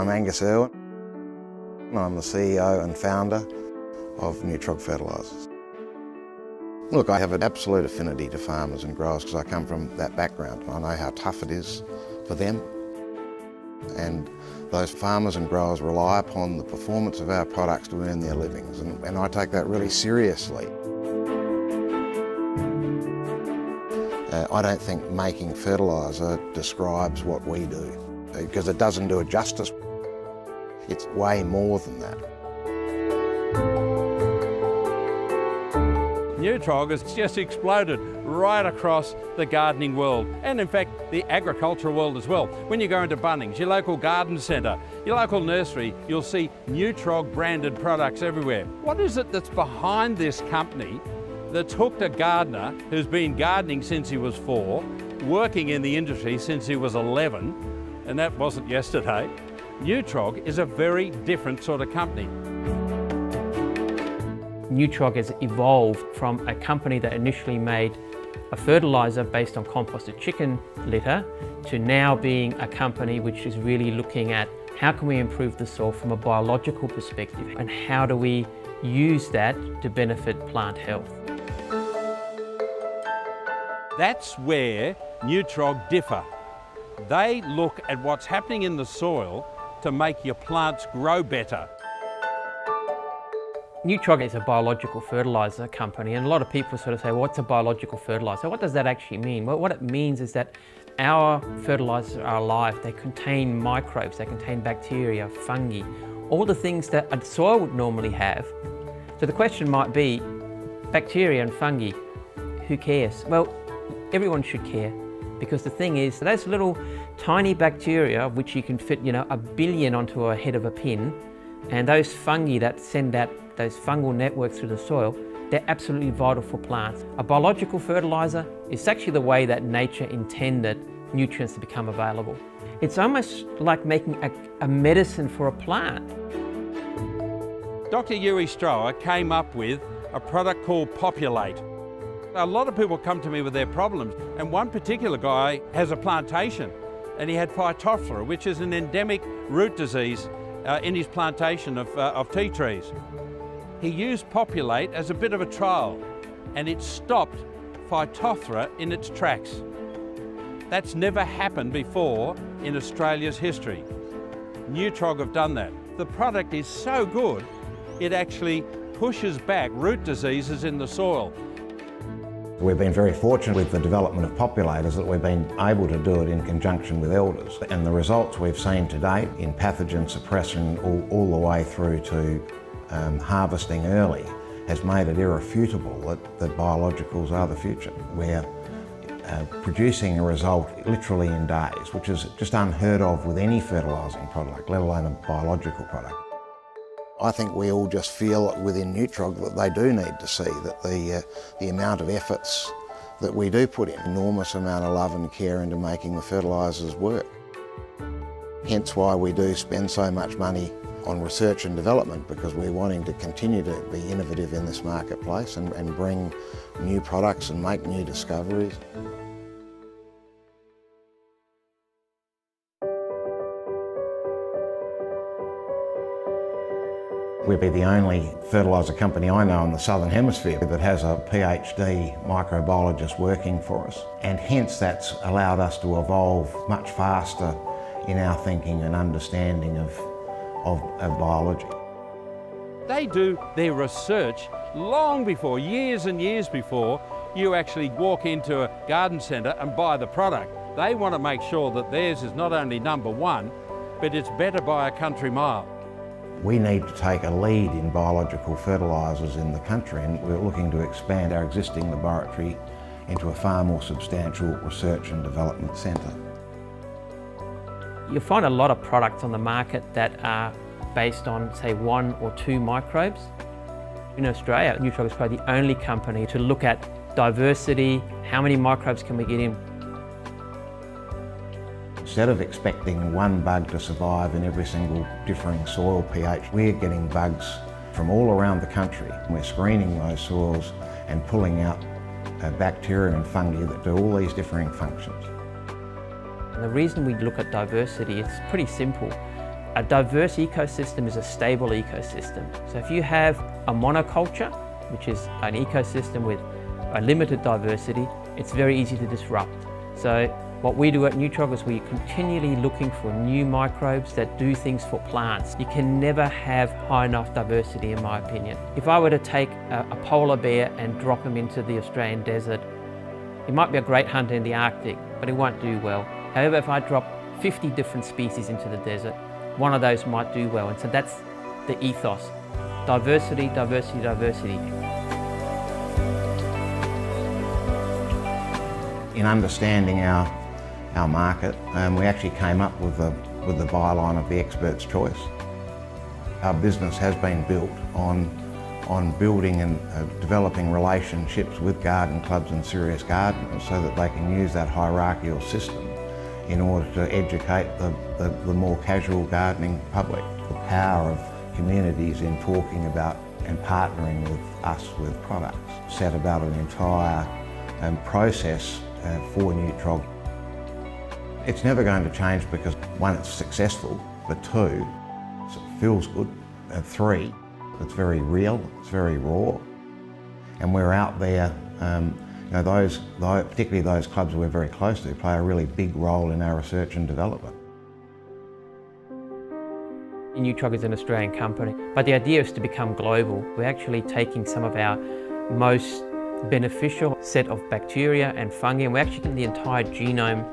I'm Angus Irwin, and I'm the CEO and founder of Neutrog Fertilisers. Look, I have an absolute affinity to farmers and growers because I come from that background. I know how tough it is for them, and those farmers and growers rely upon the performance of our products to earn their livings, and I take that really seriously. I don't think making fertiliser describes what we do, because it doesn't do it justice. It's way more than that. Neutrog has just exploded right across the gardening world, and in fact the agricultural world as well. When you go into Bunnings, your local garden centre, your local nursery, you'll see Neutrog branded products everywhere. What is it that's behind this company that's hooked a gardener who's been gardening since he was 4, working in the industry since he was 11, and that wasn't yesterday? Neutrog is a very different sort of company. Neutrog has evolved from a company that initially made a fertiliser based on composted chicken litter to now being a company which is really looking at how can we improve the soil from a biological perspective and how do we use that to benefit plant health. That's where Neutrog differ. They look at what's happening in the soil to make your plants grow better. Neutrog is a biological fertiliser company, and a lot of people sort of say, well, what's a biological fertiliser? What does that actually mean? Well, what it means is that our fertilisers are alive. They contain microbes, they contain bacteria, fungi, all the things that a soil would normally have. So the question might be, bacteria and fungi, who cares? Well, everyone should care, because the thing is, those little tiny bacteria, which you can fit, 1 billion onto a head of a pin, and those fungi that send out those fungal networks through the soil, they're absolutely vital for plants. A biological fertiliser is actually the way that nature intended nutrients to become available. It's almost like making a medicine for a plant. Dr. Yui Strower came up with a product called Populate. A lot of people come to me with their problems, and one particular guy has a plantation and he had Phytophthora, which is an endemic root disease in his plantation of tea trees. He used Populate as a bit of a trial, and it stopped Phytophthora in its tracks. That's never happened before in Australia's history. Neutrog have done that. The product is so good, it actually pushes back root diseases in the soil. We've been very fortunate with the development of populators that we've been able to do it in conjunction with elders. And the results we've seen to date in pathogen suppression all the way through to harvesting early has made it irrefutable that biologicals are the future. We're producing a result literally in days, which is just unheard of with any fertilising product, let alone a biological product. I think we all just feel within Neutrog that they do need to see that the amount of efforts that we do put in, enormous amount of love and care into making the fertilisers work. Hence why we do spend so much money on research and development, because we're wanting to continue to be innovative in this marketplace and bring new products and make new discoveries. We'd be the only fertiliser company I know in the Southern Hemisphere that has a PhD microbiologist working for us, and hence that's allowed us to evolve much faster in our thinking and understanding of biology. They do their research long before, years and years before, you actually walk into a garden centre and buy the product. They want to make sure that theirs is not only #1, but it's better by a country mile. We need to take a lead in biological fertilisers in the country, and we're looking to expand our existing laboratory into a far more substantial research and development centre. You'll find a lot of products on the market that are based on, say, 1 or 2 microbes. In Australia, Neutrog is probably the only company to look at diversity, how many microbes can we get in. Instead of expecting one bug to survive in every single differing soil pH, we're getting bugs from all around the country. We're screening those soils and pulling out bacteria and fungi that do all these differing functions. And the reason we look at diversity, it's pretty simple. A diverse ecosystem is a stable ecosystem. So if you have a monoculture, which is an ecosystem with a limited diversity, it's very easy to disrupt. So what we do at Neutrog is we're continually looking for new microbes that do things for plants. You can never have high enough diversity, in my opinion. If I were to take a polar bear and drop him into the Australian desert, he might be a great hunter in the Arctic, but he won't do well. However, if I drop 50 different species into the desert, one of those might do well. And so that's the ethos. Diversity, diversity, diversity. In understanding our market, we actually came up with the byline of the expert's choice. Our business has been built on building and developing relationships with garden clubs and serious gardeners so that they can use that hierarchical system in order to educate the more casual gardening public. The power of communities in talking about and partnering with us with products. Set about an entire process for Neutrog. It's never going to change because one, it's successful, but two, it feels good, and three, it's very real, it's very raw, and we're out there. Particularly those clubs we're very close to, play a really big role in our research and development. Neutrog is an Australian company, but the idea is to become global. We're actually taking some of our most beneficial set of bacteria and fungi, and we're actually getting the entire genome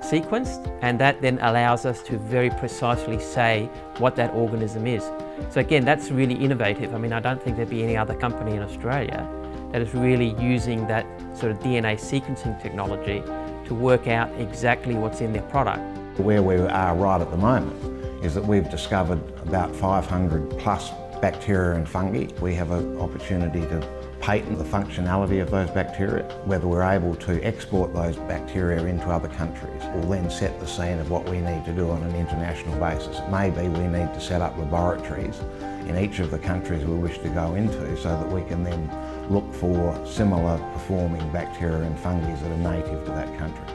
sequenced, and that then allows us to very precisely say what that organism is. So again, that's really innovative. I mean, I don't think there'd be any other company in Australia that is really using that sort of DNA sequencing technology to work out exactly what's in their product. Where we are right at the moment is that we've discovered about 500 plus bacteria and fungi. We have an opportunity to patent the functionality of those bacteria. Whether we're able to export those bacteria into other countries will then set the scene of what we need to do on an international basis. It may be we need to set up laboratories in each of the countries we wish to go into so that we can then look for similar performing bacteria and fungi that are native to that country.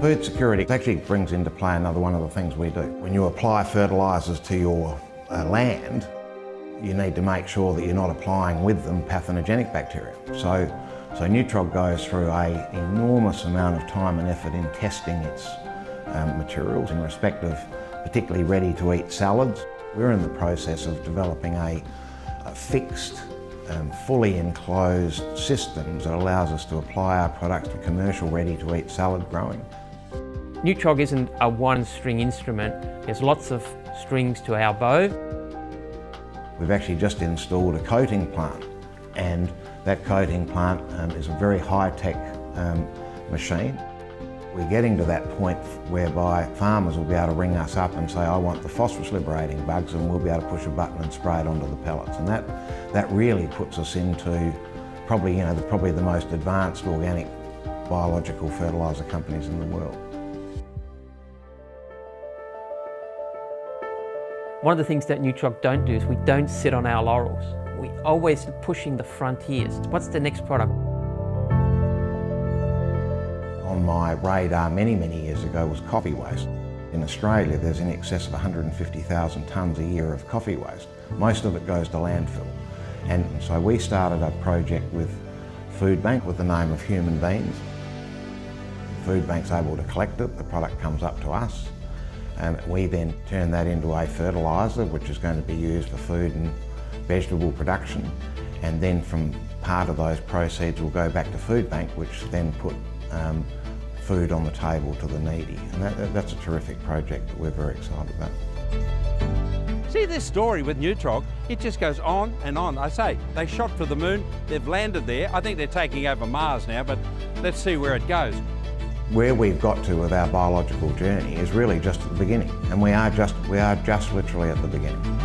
Food security actually brings into play another one of the things we do. When you apply fertilisers to your land, you need to make sure that you're not applying with them pathogenic bacteria. So Neutrog goes through an enormous amount of time and effort in testing its materials in respect of particularly ready-to-eat salads. We're in the process of developing a fixed, fully enclosed system that allows us to apply our products to commercial ready-to-eat salad growing. Neutrog isn't a one-string instrument. There's lots of strings to our bow. We've actually just installed a coating plant, and that coating plant is a very high-tech machine. We're getting to that point whereby farmers will be able to ring us up and say, I want the phosphorus liberating bugs, and we'll be able to push a button and spray it onto the pellets. And that really puts us into probably the most advanced organic biological fertiliser companies in the world. One of the things that Neutrog don't do is we don't sit on our laurels. We're always pushing the frontiers. What's the next product? On my radar many years ago was coffee waste. In Australia there's in excess of 150,000 tonnes a year of coffee waste. Most of it goes to landfill. And so we started a project with Food Bank with the name of Human Beans. Food Bank's able to collect it, the product comes up to us. We then turn that into a fertiliser which is going to be used for food and vegetable production, and then from part of those proceeds will go back to Food Bank, which then put food on the table to the needy. And that's a terrific project that we're very excited about. See this story with Neutrog, it just goes on and on. I say, they shot for the moon, they've landed there. I think they're taking over Mars now, but let's see where it goes. Where we've got to with our biological journey is really just at the beginning, and we are just literally at the beginning.